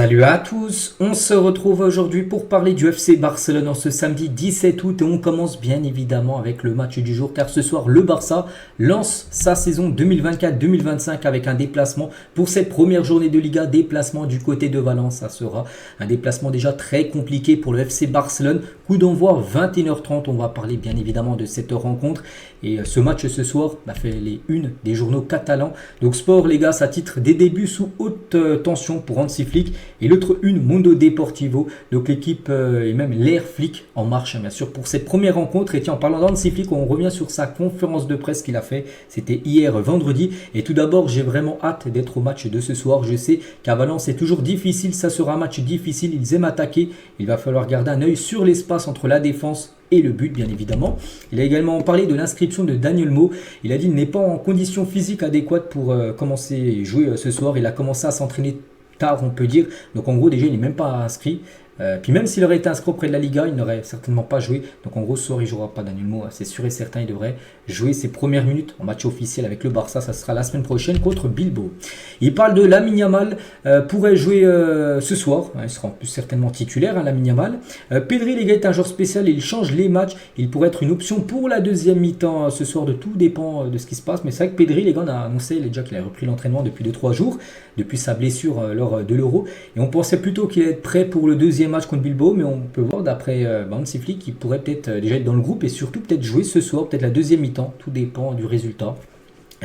Salut à tous, on se retrouve aujourd'hui pour parler du FC Barcelone en ce samedi 17 août et on commence bien évidemment avec le match du jour car ce soir le Barça lance sa saison 2024-2025 avec un déplacement pour cette première journée de Liga, déplacement du côté de Valence. Ça sera un déplacement déjà très compliqué pour le FC Barcelone, coup d'envoi 21h30, on va parler bien évidemment de cette rencontre et ce match ce soir fait les unes des journaux catalans. Donc Sport les gars, ça titre des débuts sous haute tension pour Hansi Flick. Et l'autre une, Mundo Deportivo, donc l'équipe et même l'air Flick en marche bien sûr pour cette première rencontre. Et tiens, en parlant d'Hansi Flick, on revient sur sa conférence de presse qu'il a fait, c'était hier vendredi. Et tout d'abord, j'ai vraiment hâte d'être au match de ce soir. Je sais qu'à Valence c'est toujours difficile, ça sera un match difficile, ils aiment attaquer, il va falloir garder un œil sur l'espace entre la défense et le but bien évidemment. Il a également parlé de l'inscription de Daniel Mo. Il a dit qu'il n'est pas en condition physique adéquate pour commencer et jouer ce soir. Il a commencé à s'entraîner tard on peut dire, donc en gros déjà il n'est même pas inscrit. Puis même s'il aurait été inscrit auprès de la Liga, il n'aurait certainement pas joué. Donc en gros, ce soir, il ne jouera pas Daniel Mo. C'est sûr et certain, il devrait jouer ses premières minutes en match officiel avec le Barça. Ça sera la semaine prochaine contre Bilbao. Il parle de Lamine Yamal, pourrait jouer ce soir. Il sera en plus certainement titulaire, Lamine Yamal. Pedri, les gars, est un joueur spécial et il change les matchs. Il pourrait être une option pour la deuxième mi-temps ce soir. De tout dépend de ce qui se passe. Mais c'est vrai que Pedri, les gars, on a annoncé déjà qu'il a repris l'entraînement depuis 2-3 jours, depuis sa blessure lors de l'Euro. Et on pensait plutôt qu'il allait être prêt pour le deuxième match contre Bilbao, mais on peut voir d'après Hansi Flick qu'il pourrait peut-être déjà être dans le groupe et surtout peut-être jouer ce soir, peut-être la deuxième mi-temps, tout dépend du résultat.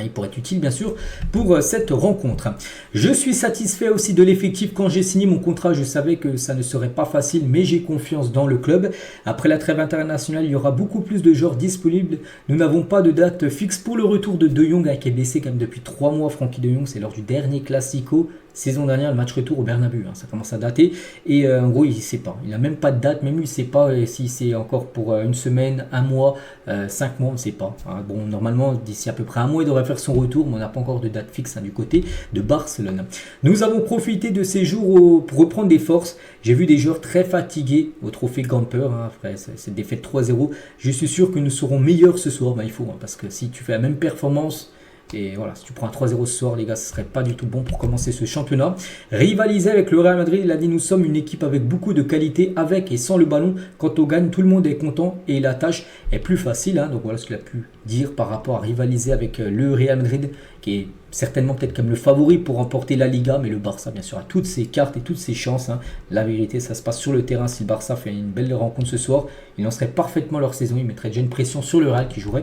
Il pourrait être utile bien sûr pour cette rencontre. Je suis satisfait aussi de l'effectif. Quand j'ai signé mon contrat, je savais que ça ne serait pas facile, mais j'ai confiance dans le club. Après la trêve internationale, il y aura beaucoup plus de joueurs disponibles. Nous n'avons pas de date fixe pour le retour de De Jong, qui est blessé quand même depuis 3 mois. Francky De Jong, c'est lors du dernier Classico. Saison dernière, le match retour au Bernabeu, ça commence à dater. Et en gros, il ne sait pas. Il n'a même pas de date, même lui, il ne sait pas si c'est encore pour une semaine, un mois, 5 mois, on ne sait pas. Bon, normalement, d'ici à peu près un mois, il devrait faire son retour, mais on n'a pas encore de date fixe du côté de Barcelone. Nous avons profité de ces jours pour reprendre des forces. J'ai vu des joueurs très fatigués au trophée Gamper, après cette défaite 3-0. Je suis sûr que nous serons meilleurs ce soir. Il faut, parce que si tu fais la même performance, et voilà, si tu prends un 3-0 ce soir, les gars, ce serait pas du tout bon pour commencer ce championnat. Rivaliser avec le Real Madrid, il a dit nous sommes une équipe avec beaucoup de qualité, avec et sans le ballon. Quand on gagne, tout le monde est content et la tâche est plus facile. Donc voilà ce qu'il a pu dire par rapport à rivaliser avec le Real Madrid, qui est certainement peut-être comme le favori pour remporter la Liga, mais le Barça bien sûr a toutes ses cartes et toutes ses chances. La vérité, ça se passe sur le terrain. Si le Barça fait une belle rencontre ce soir, ils lanceraient parfaitement leur saison, ils mettraient déjà une pression sur le Real qui joue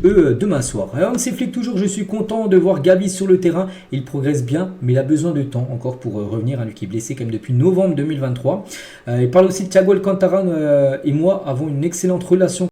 eux demain soir. Alors, Hansi Flick toujours, je suis content de voir Gavi sur le terrain, il progresse bien, mais il a besoin de temps encore pour revenir, lui qui est blessé quand même depuis novembre 2023. Il parle aussi de Thiago Alcantara et moi avons une excellente relation